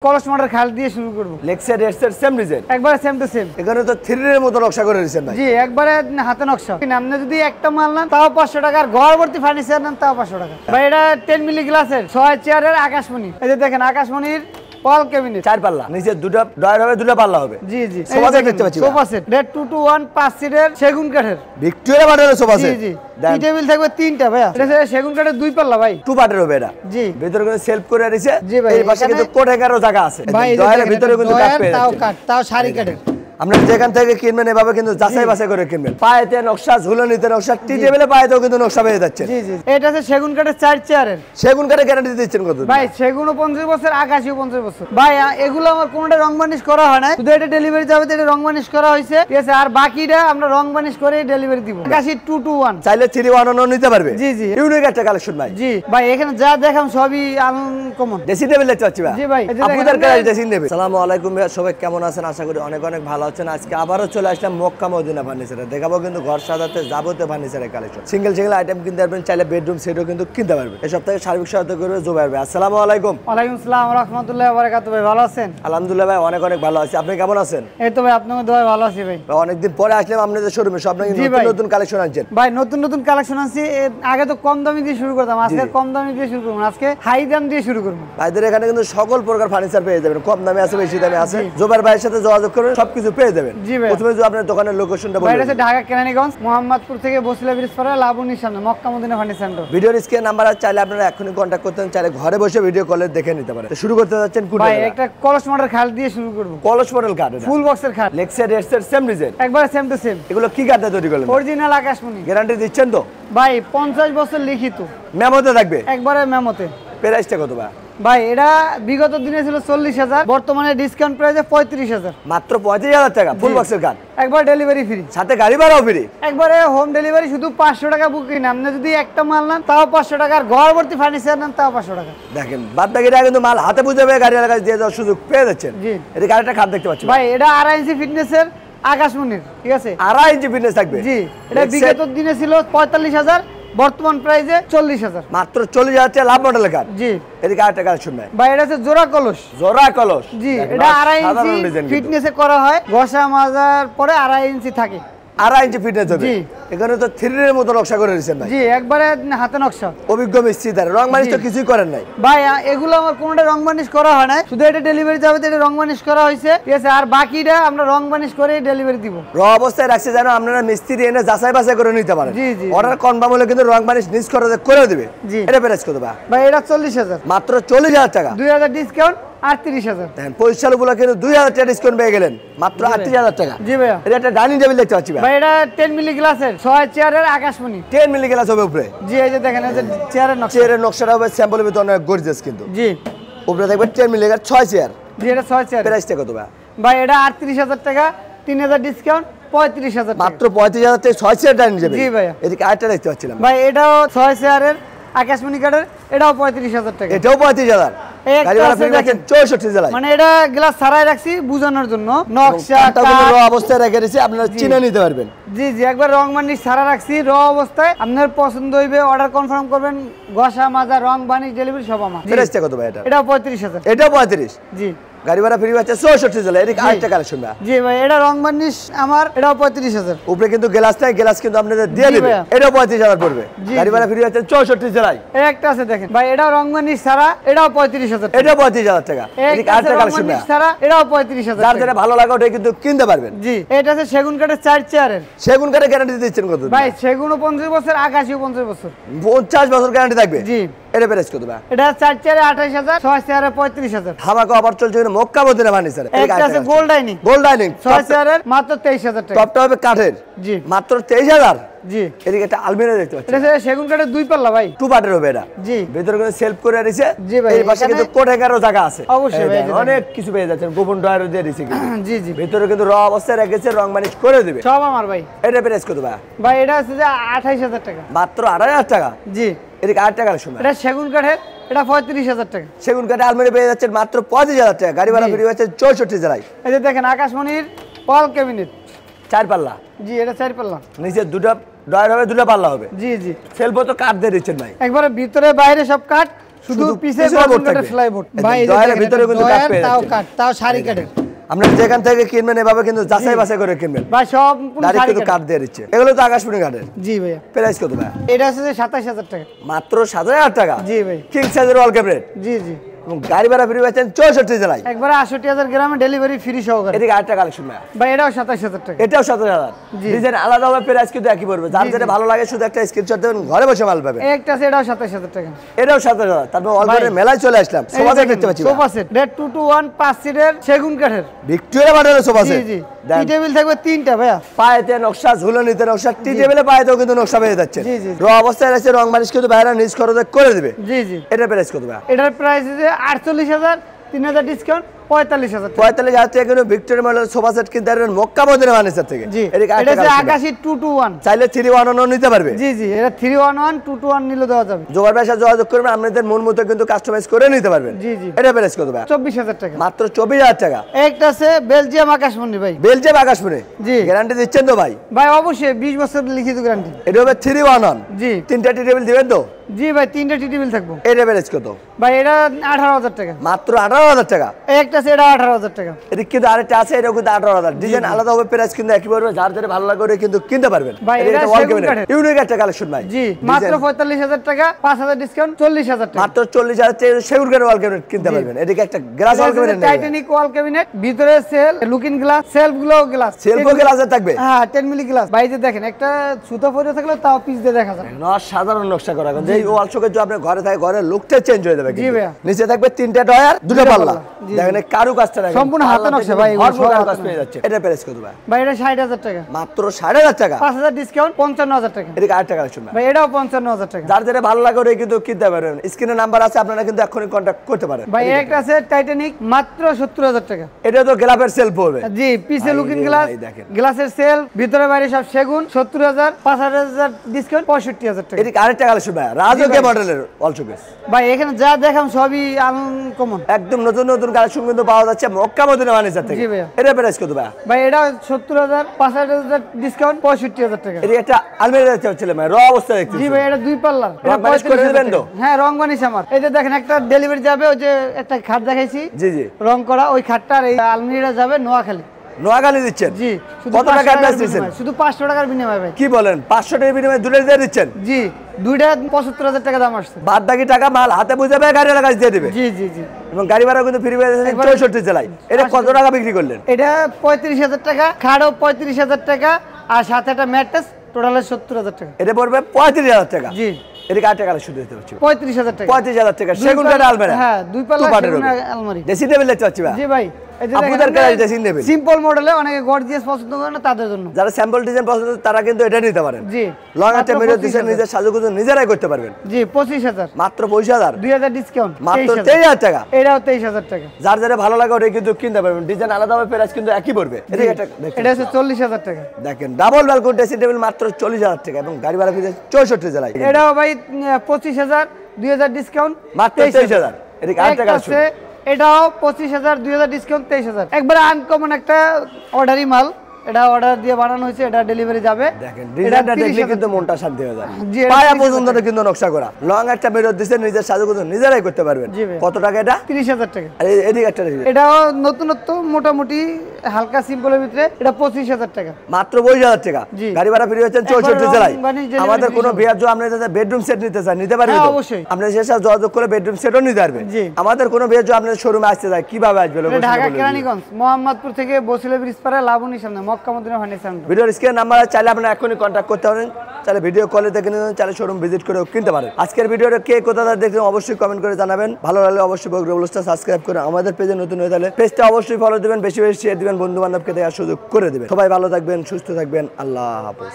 কলস মডেল খাল দিয়ে শুরু করব। লেক্সার এর সেম ডিজাইন একবারে সেম টু সেম। এখানে তো 3 এর মতো নকশা করে দিয়েছেন ভাই। জি, একবারে হাতে নকশা। আপনি যদি একটা মাল নেন তাও 500 টাকা, আর ঘর ভর্তি ফার্নিচার নেন তাও 500 টাকা। ভাই এটা 10 মিলি গ্লাসের 6 চেয়ারের আকাশমণি। এই যে দেখেন আকাশমণির ওয়াল ক্যাবিনেট 4 পাল্লা, নিচে দুটো ডয়ার হবে, দুটো পাল্লা হবে। জি জি, সোফা সেট দেখতে পাচ্ছি। সোফা সেট রেড 2 to 1 5 সিটের সেগুন কাঠের ভিক্টোরিয়া মডেলের সোফা সেট। জি জি, টি টেবিল থাকবে 3টা ভাইয়া। এটা সেগুন কাঠের 2 পাল্লা ভাই, 2 পার্টের হবে এটা। জি, ভিতরে কিন্তু সেলফ করে দিয়েছে। জি ভাই, এই পাশে কিন্তু কোঠাগারও জায়গা আছে। ডয়ারের ভিতরে কিন্তু কাঠ পেয়ে যাচ্ছে, তাও শাড়ি কাঠের। আপনারা যেখান থেকে কিনবেন এভাবে কিন্তু যাচাই বাছাই করে কিনবেন। পায়েতে নকশা, ঝুলনিতে নকশা, টি টেবিলে পায়েতেও কিন্তু নকশা পেয়ে যাচ্ছে। জি জি, এটা আছে সেগুন কাঠের 4 চেয়ারের। সেগুন কাঠের গ্যারান্টি দিচ্ছেন কত ভাই? সেগুনও 50 বছর, আকাশিও 50 বছর ভাই। এগুলো আমার কোনটা রং বানিশ করা হয় না, শুধু এটা ডেলিভারি যাবে, এটা রং বানিশ করা হয়েছে, ঠিক আছে। আর বাকিটা আমরা রং বানিশ করে ডেলিভারি দিব। আকাশি 2 to 1 চাইলে 3-1 নিতে পারবে। জি জি, ইউনিক একটা কালেকশন ভাই। জি ভাই, এখানে যা দেখাম সবই আনকমন। ড্রেসিং টেবিল দেখতে পাচ্ছি ভাই। জি ভাই, আপনাদের কাছে ড্রেসিং টেবিল। আসসালামু আলাইকুম ভাই, সবাই কেমন আছেন? আশা করি অনেক অনেক ভালো আছেন। আজকে আবারো চলে আসলাম মক্কা মদিনা ফার্নিচারে। দেখাবো কিন্তু ঘর সাজাতে যাবতীয় ফার্নিচারের কালেকশন। সিঙ্গেল আইটেম কিনতে পারবেন, চাইলে বেডরুম সেটও কিন্তু কিনতে পারবেন। এই সপ্তাহে সার্বিক সহায়তা করবে জুবাইর ভাই। আসসালামু আলাইকুম। ওয়ালাইকুম আসসালাম ওয়া রাহমাতুল্লাহি ওয়া বারাকাতুহু। ভাই ভালো আছেন? আলহামদুলিল্লাহ ভাই, অনেক অনেক ভালো আছি। আপনি কেমন আছেন? এই তো ভাই, আপনাদের দোয়ায় ভালো আছি ভাই। অনেকদিন পরে আসলাম আপনাদের শোরুমে, সব নাকি নতুন নতুন কালেকশন আনছেন ভাই। নতুন নতুন কালেকশন আছে। আগে তো কম দামি দিয়ে শুরু করতাম, আজকে কম দামি দিয়ে শুরু করব, আজকে হাই দাম দিয়ে শুরু করব। ভাইদের এখানে কিন্তু সকল প্রকার ফার্নিচার পেয়ে যাবেন, কম দামে আছে, বেশি দামে আছে। জুবাইর ভাইয়ের সাথে যোগাযোগ করবেন, সবকিছু পেয়ে যাবেন। জি ভাই, প্রথমে যদি আপনার দোকানের লোকেশনটা বলেন। ভাই, এটা ঢাকা কেরানীগঞ্জ, মোহাম্মদপুর থেকে বসিলা ব্রিজ পরে লাবণীর সামনে মক্কা মদিনা ফার্নিচার সেন্টার। ভিডিওর স্ক্রিনে নাম্বার আছে, চাইলে আপনারা এখনই কন্টাক্ট করতে পারেন, চাইলে ঘরে বসে ভিডিও কলে দেখে নিতে পারেন। শুরু করতে যাচ্ছেন কোন ভাই? একটা কলস মডেল খাট দিয়ে শুরু করব। কলস মডেল কাঠ, ফুল বক্সের খাট, লেক্সার এর সেম ডিজাইন, একবারে সেম টু সেম। এগুলো কি কাঠ দিয়ে তৈরি করলেন? অরিজিনাল আকাশমণি। গ্যারান্টি দিচ্ছেন তো ভাই? 50 বছর লিখিত, মেমোতে থাকবে, একবারে মেমোতে। প্রাইসটা কত ভাই? এটা বিগত দিনে ছিল 40,000, বর্তমানে ডিসকাউন্ট প্রাইসে 35,000, মাত্র 35,000 টাকা। ফুল বক্সের কাঠ, একবার ডেলিভারি ফ্রি, সাথে গাড়ি ভাড়াও ফ্রি, একবারে হোম ডেলিভারি। শুধু 500 টাকা বুকিং। আপনি যদি একটা মাল নেন তাও 500 টাকা, আর ঘর ভর্তি ফার্নিচার নেন তাও 500 টাকা। দেখেন বাদ বাকিটা কিন্তু মাল হাতে বুঝে পেয়ে গাড়ি এলাকায় দিয়ে যাওয়ার সুযোগ পেয়ে যাচ্ছেন। জি, এদিকে আরেকটা খাট দেখতে পাচ্ছি ভাই। এটা 2.5 ইঞ্চি ফিটনেসের আকাশমণির, ঠিক আছে? 2.5 ইঞ্চি ফিটনেস থাকবে। জি, এটা বিগত দিনে ছিল 45,000, বর্তমান প্রাইসে 40,000, মাত্র 40,000 টাকা। লাভ মডেলের কাঠ। জি, এদিকে আরেকটা কালেকশন নাই ভাই। এটা হচ্ছে জোড়া কলস। জোড়া কলস, জি, এটা 2.5 ইঞ্চি ফিটনেসে করা হয়। ঘষা মাজার পরে 2.5 ইঞ্চি থাকে, 2.5 ইঞ্চি ফিটনেস হবে। জি, এখানে তো 3 এর মতো নকশা করে দিয়েছেন ভাই। জি, একবারে হাতে নকশা। অভিজ্ঞ মিস্ত্রি দ্বারা রং মানিশ তো কিছুই করেন নাই ভাই। এগুলো আমার কোনটা রং বানিশ করা হয় না, শুধু এটা ডেলিভারি যাবে, এটা রং বানিশ করা হয়েছে, ঠিক আছে। আর বাকিটা আমরা রং বানিশ করে ডেলিভারি দিব। র অবস্থায় রাখছি যেন আপনারা মিস্ত্রি এনে যাচাই বাছাই করে নিতে পারেন। জি জি, অর্ডার কনফার্ম হলে কিন্তু রং মানিশ নিজ করে দিবে। জি, এটা প্রাইস কত ভাই? এটা 40,000, মাত্র 40,000 টাকা। 2,000 ডিসকাউন্ট, 38,000। দেখেন পরিচালক বলে কিন্তু 2,000 টাকা ডিসকাউন্ট পেয়ে গেলেন, মাত্র 38,000 টাকা। জি ভাইয়া, এটা একটা ডাইনিং টেবিল দেখতে পাচ্ছি ভাই। এটা 10 মিলি গ্লাসের 6 চেয়ারের আকাশমণি। 10 মিলি গ্লাস হবে উপরে। জি, এই যে দেখেন, এই যে চেয়ারের নকশা। চেয়ারের নকশাটা হবে স্যাম্পলের ভিতরে অনেক গর্জিয়াস কিন্তু। জি, উপরে দেখবে 10 মিলি গ্লাস 6 চেয়ার। জি, এটা 6 চেয়ার। প্রাইসটা কত ভাই? এটা 38,000 টাকা, 3,000 ডিসকাউন্ট, 35,000 টাকা। মাত্র 35,000 টাকা 6 চেয়ার ডাইনিং টেবিল। জি ভাইয়া। এদিকে আরেকটা দেখতে পাচ্ছিলাম ভাই। এটাও 6 চেয়ারের আকাশমণি কাঠের, এটাও 35,000 টাকা। এটাও 35,000। গাড়ি ভাড়া ফ্রি পাচ্ছেন 64 জেলায়। মানে এটা গ্লাস ছাড়াই রাখছি বুঝানোর জন্য, নকশা র অবস্থায় রেখে দিয়েছি, আপনারা চিনে নিতে পারবেন। জি জি, একবার রং বানিশ ছাড়া রাখছি র অবস্থায়। আপনার পছন্দ হইবে, অর্ডার কনফার্ম করবেন, ঘষা মাজা, রং বানিশ, ডেলিভারি সব আমার। প্রাইসটা কত ভাই এটা? এটাও 35,000। এটাও 35। জি, গাড়ি ভাড়া ফ্রি পাচ্ছে 64 জেলায়। এদিকে আরেকটা কালেকশন ভাই। জি ভাই। এটা রং বানিশ আমার, এটাও 35,000। উপরে কিন্তু গ্লাস নাই, গ্লাস কিন্তু আপনাদের দিয়ে দিবে। এটাও 35,000 পড়বে। গাড়ি ভাড়া ফ্রি পাচ্ছে 64 জেলায়। এই একটা আছে দেখেন ভাই, এটাও রং বানিশ ছাড়া, এটাও 35,000। এটাও 35,000 টাকা। এদিকে আরেকটা কালেকশন ভাই ছাড়া, এটাও 35,000। যার যেটা ভালো লাগে ওটা কিন্তু কিনতে পারবেন। জি, এটা আছে সেগুন কাঠের 4 চেয়ারের। সেগুন কাঠের গ্যারান্টি দিচ্ছেন কত ভাই? সেগুনও 50 বছর, আকাশিও 50 বছর। 50 বছর গ্যারান্টি থাকবে। জি, এটা প্রাইস কত ভাই? এটা 4 চেয়ারে 28,000, 6 চেয়ারে 35,000। ধামাকা অফার চলছে মক্কা মদিনা ফার্নিচার। একটা আছে গোল্ড ডাইনিং, গোল্ড ডাইনিং 6 চেয়ারের মাত্র 23,000 টাকা। টপটা হবে কাঠের। জি, মাত্র 23,000। জি, এদিকে একটা আলমিরা দেখতে পাচ্ছি, এটা সেগুন কাঠের 2 পাল্লা ভাই, 2 পার্টের হবে এটা। জি, ভিতরে কিন্তু সেলফ করে দিয়েছে। জি ভাই, এই পাশে কিন্তু কোঠাগারও জায়গা আছে। অবশ্যই ভাই, অনেক কিছু পেয়ে যাচ্ছেন, গোপন ডয়ারও দিয়ে দিয়েছে কিন্তু। জি জি, ভিতরে কিন্তু র অবস্থায় রেখেছে, রং মানিশ করে দিবে সব আমার ভাই। এটা প্রাইস কত ভাই? ভাই এটা আছে যে 28,000 টাকা। মাত্র 28,000 টাকা। জি, এদিকে আরেকটা কালেকশন। এটা সেগুন কাঠের, এটা 35,000 টাকা। সেগুন কাঠে আলমারি পেয়ে যাচ্ছেন মাত্র 35,000 টাকা। গাড়ি ভাড়া ফ্রি হচ্ছে 64 জেলায়। এই যে দেখেন আকাশমণির ওয়াল ক্যাবিনেট 4 পাল্লা। জি, এটা 4 পাল্লা, নিচে দুটো ডয়ার হবে, দুটো পাল্লা হবে। জি জি, সেলফও তো কাঠ দিয়ে দিচ্ছেন ভাই। একবারে ভিতরে বাইরে সব কাঠ, শুধু পিছে গর্জন কাঠের সেলাই বোর্ড ভাই, ডয়ারের ভিতরে কিন্তু কাট পেয়ে তাও যাচ্ছে। কাট, তাও শাড়ি কাঠের। আপনারা যেখান থেকে কিনবেন এভাবে কিন্তু যাচাই বাছাই করে কিনবেন, ভাই সম্পূর্ণ ডাইরেক্ট শাড়ি কিন্তু কাঠের। কাট দিয়ে দিচ্ছে। এগুলো তো আকাশমণি কাঠের। জি ভাইয়া। প্রাইস কত ভাই? এটা হচ্ছে 27000 টাকা। মাত্র 7000 টাকা। জি ভাই। কিং সাইজের ওয়াল ক্যাবিনেট জি জি। এবং গাড়ি ভাড়া ফ্রি পাচ্ছেন 64 জেলায়। একবারে 68000 গ্রামে ডেলিভারি ফ্রি সহকারে। এদিকে আরেকটা কালেকশন ভাই, ভাই এটাও 27000 টাকা। এটাও 7000। জি। ডিজাইন আলাদা হবে, প্রাইস কিন্তু একই পড়বে। যার যেটা ভালো লাগে শুধু একটা স্ক্রিনশট দেবেন, ঘরে বসে মাল পাবেন। একটা আছে এটাও 27000 টাকা। এটাও 7000। তারপর অলরেডি ভাই। মেলায় চলে আসলাম, সোফা সেট দেখতে পাচ্ছি। সোফা সেট রেড 2 to 1 5 সিটের সেগুন কাঠের। ভিক্টোরিয়া মডেলের সোফা জি সেট। জি। টি টেবিল থাকবে 3টা ভাইয়া। পায়েতে নকশা, ঝুলনিতে নকশা, টি টেবিলে পায়েতেও কিন্তু নকশা পেয়ে যাচ্ছে। জি, জি। র অবস্থায় আছে, রং মালিশ কিন্তু বাইরে নিজ খরচে করে দিবে। জি জি। এটা প্রাইস কত ভাই? এটার প্রাইস আছে 48000, 3000 ডিসকাউন্ট 45000 টাকা। 45000 টাকা কিন্তু ভিক্টোরিয়া মডেলের সোফা সেট কিনতে পারবেন মক্কা মদিনা ফার্নিচার থেকে। জি। এদিকে এটা আরেকটা হচ্ছে কালেকশন। আকাশী 2 to 1। চাইলে 311 নিতে পারবে। জি জি। এটা 311 2 to 1 নিলে দেওয়া যাবে। জোগাড় ব্যবসা যোগাযোগ করবেন, আপনাদের মন মতো কিন্তু কাস্টমাইজ করে নিতে পারবেন। জি জি। এটা প্রাইস কত ভাই? 24000 টাকা। মাত্র 24000 টাকা। একটা আছে বেলজিয়াম আকাশমণি ভাই। বেলজিয়াম আকাশমণি। জি। গ্যারান্টি দিচ্ছেন তো ভাই? ভাই অবশ্যই 20 বছর লিখিত গ্যারান্টি। এটা হবে 311। জি। তিনটা টি টেবিল দিবেন তো? জি ভাই, 3টা টি টেবিল থাকবো। এটা প্রাইস কত? ভাই এটা 18000 টাকা। মাত্র 18000 টাকা। একটা আছে এটা 18000 টাকা। এদিকে কিন্তু আরেকটা আছে, এটাও কিন্তু 18000। ডিজাইন আলাদা হবে, প্রাইস কিন্তু একই পড়বে। যার যেটা ভালো লাগে ওটা কিন্তু কিনতে পারবেন। ভাই, এদিকে এটা একটা wall সেগুন cabinet। কাঠের। ইউনিক একটা কালেকশন ভাই। জি, মাত্র 45000 টাকা, 5000 ডিসকাউন্ট 40000 টাকা। মাত্র 40000 টাকা সেগুন কাঠের ওয়াল ক্যাবিনেট কিনতে পারবেন। এদিকে একটা গ্লাস ওয়াল ক্যাবিনেট নেবেন। টাইটানিক ওয়াল ক্যাবিনেট, ভিতরে সেল, লুকিং গ্লাস, সেলফ গুলো গ্লাস। সেলফও গ্লাসে থাকবে। হ্যাঁ, 10 মিলি গ্লাস। ভাই যে দেখেন একটা সুতো পরে থাকলে তাও পিস দিয়ে দেখা যায়। সাধারণ নকশা করা, কিন্তু এই ওয়াল শোকেস যদি আপনি ঘরে থাকে, ঘরের লুকটা চেঞ্জ হয়ে যাবে। জি ভাইয়া। নিচে থাকবে 3টা ডয়ার, 2টা পাল্লা। জি, দেখেন এই কারুকাজটা দেখেন, সম্পূর্ণ হাতে নকশা ভাই, এগুলো ভরপুর সব কারুকাজ হাতে পেয়ে যাচ্ছে। এটা প্রাইস কত ভাই? ভাই এটা 60000 টাকা। মাত্র 7500 টাকা। 5000 ডিসকাউন্ট 55000 টাকা। এদিকে আরেকটা কালেকশন ভাই। ভাই এটাও 55000 টাকা। যার যেটা ভালো লাগে ওটা কিন্তু কিনতে পারবেন। স্ক্রিনে নাম্বার আছে, আপনারা কিন্তু এখনই কন্টাক্ট করতে পারেন। ভাই একটা আছে টাইটানিক, মাত্র 70000 টাকা। এটা তো গ্লাসের সেলফ হবে। জি, পিছে ভাই লুকিং রে গ্লাস, ভাই দেখেন। গ্লাসের সেল, ভিতরে বাইরে সব সেগুন 70000, 5000 ডিসকাউন্ট 65000 টাকা। এদিকে আরেকটা কালেকশন ভাই, রাজকীয় মডেলের ওয়াল শোকেস। ভাই এখানে যা দেখাম সবই আনকমন। একদম নতুন নতুন কালেকশন কিন্তু পাওয়া যাচ্ছে মক্কা মদিনা ফার্নিচার থেকে। জি ভাইয়া। এটা প্রাইস কত ভাই? ভাই এটা 70000, 5000 ডিসকাউন্ট 65000 টাকা। এদিকে একটা আলমারি দেখতে পাচ্ছিলাম ভাই, র অবস্থা দেখতে। জি ভাই, এটা 2 পাল্লার। এটা রং বানিশ করে 35000 দিবেন তো? টাকা। হ্যাঁ, রং বানিশ আমার। এই যে দেখেন একটা ডেলিভারি যাবে, ওই যে একটা খাট দেখাইছি জি জি। রং করা, ওই খাটটা আর এই আলমিরাটা যাবে নোয়াখালী। নোয়াখালী দিচ্ছেন? জি, শুধু কত 500 টাকা টাকার অ্যাডভান্স দিচ্ছেন? বিনিময়ে, শুধু 500 টাকার বিনিময়ে ভাই। কি বলেন, 500 টাকার বিনিময়ে দুটো দিয়ে দিচ্ছেন? জি, দুইটা 75000 টাকা দাম আসছে। বাদ বাকি টাকা মাল হাতে বুঝাবে, গাড়ি কাজ দিয়ে দিবে। জি জি জি। এবং গাড়ি ভাড়া কিন্তু ফ্রি পেয়ে যাচ্ছেন 64 জেলায়। এটা কত টাকা বিক্রি করলেন? এটা 35000 টাকা, খাটও 35000 টাকা, আর সাথে একটা ম্যাট্রেস, টোটালে 70000 টাকা। এটা পড়বে 35000 টাকা। জি। এদিকে আট টাকা শুধু দিতে পারছি 35000 টাকা। 35000 টাকা। দুই সেগুন কাঠের আলমারি। হ্যাঁ, 2 পাল্লা two parter সেগুন হবে। আলমারি। ড্রেসিং টেবিল দেখতে পাচ্ছি ভাই। জি ভাই, এই যে আপনাদের কাছে ড্রেসিং টেবিল। সিম্পল মডেলে অনেকে গর্জিয়াস পছন্দ করে না, তাদের জন্য। যারা স্যাম্পল ডিজাইন পছন্দ তারা কিন্তু এটা নিতে পারেন। জি। লং একটা মাত্র মিরর দিবেন, 25000 নিজের সাজুগুজু নিজেরাই করতে পারবেন। জি, 25000। মাত্র 25000। 2000 ডিসকাউন্ট মাত্র 23000 23000 টাকা। এটাও 23000 টাকা। যার যারা ভালো লাগে ওটা কিন্তু কিনতে পারবেন। ডিজাইন আলাদা হবে, প্রাইস কিন্তু একই পড়বে। এদিকে একটা দেখেন। এটা হচ্ছে 40000 টাকা। দেখেন ডাবল ব্যালকনি ড্রেসিং টেবিল মাত্র 40000 টাকা এবং গাড়ি ভাড়া ফ্রি 64 জেলায়। এটাও ভাই 25000, 2000 ডিসকাউন্ট মাত্র 23000। এদিকে আট টাকা আছে, এটাও 25000, 2000 ডিসকাউন্ট 23000। একবারে আনকমন একটা অর্ডারি মাল। এটা অর্ডার দিয়ে বানানো হয়েছে, এটা ডেলিভারি যাবে। দেখেন ডিজাইনটা দেখলে কিন্তু মনটা শান্তি হয়ে যায়। জি, এটা পায়া 30,000 পর্যন্ত কিন্তু নকশা করা। লং একটা মিরর দিছে, নিজের সাজুগুজু নিজেরাই করতে পারবেন। জি ভাই। কত টাকা এটা? 30000 টাকা। আর এদিকে একটা দেখি। এটাও নতুনত্ব, মোটামুটি হালকা সিম্পলের ভিতরে। এটা 25000 টাকা। মাত্র 25000 টাকা। জি। গাড়ি ভাড়া ফ্রি হচ্ছেন 64 একবারে জেলায়। রং বানিশ delivery আমাদের কোনো দিতে বিয়ার জন্য আপনি যদি বেডরুম সেট নিতে চান নিতে পারবেন হ্যাঁ, তো? অবশ্যই। আপনি সে সাথে যোগাযোগ করে বেডরুম সেটও নিতে পারবেন। জি। আমাদের কোনো বিয়ার জন্য আপনার শোরুমে আসতে যায় কিভাবে আসবে? এটা ঢাকা কেরানীগঞ্জ, মোহাম্মদপুর থেকে বসিলা ব্রিজ পাড়া, লাবণীর সামনে, মক্কা মদিনা ফার্নিচার। ভিডিওর স্ক্রিনে নাম্বার চাইলে আপনারা এখনই কন্ট্যাক্ট করতে পারেন। চাইলে ভিডিও কলে দেখে নিতে, চাইলে শোরুম ভিজিট করেও কিনতে পারেন। আজকের ভিডিওটা কে কোথা থেকে দেখছেন অবশ্যই কমেন্ট করে জানাবেন। ভালো লাগলে অবশ্যই বগুড়া সাবস্ক্রাইব করে আমাদের পেজে নতুন হয়ে তাহলে পেজটা অবশ্যই ফলো দিবেন, বেশি বেশি শেয়ার দিবেন, বন্ধু বান্ধবকে দেওয়ার সুযোগ করে দিবেন। সবাই ভালো থাকবেন, সুস্থ থাকবেন। আল্লাহ হাফেজ।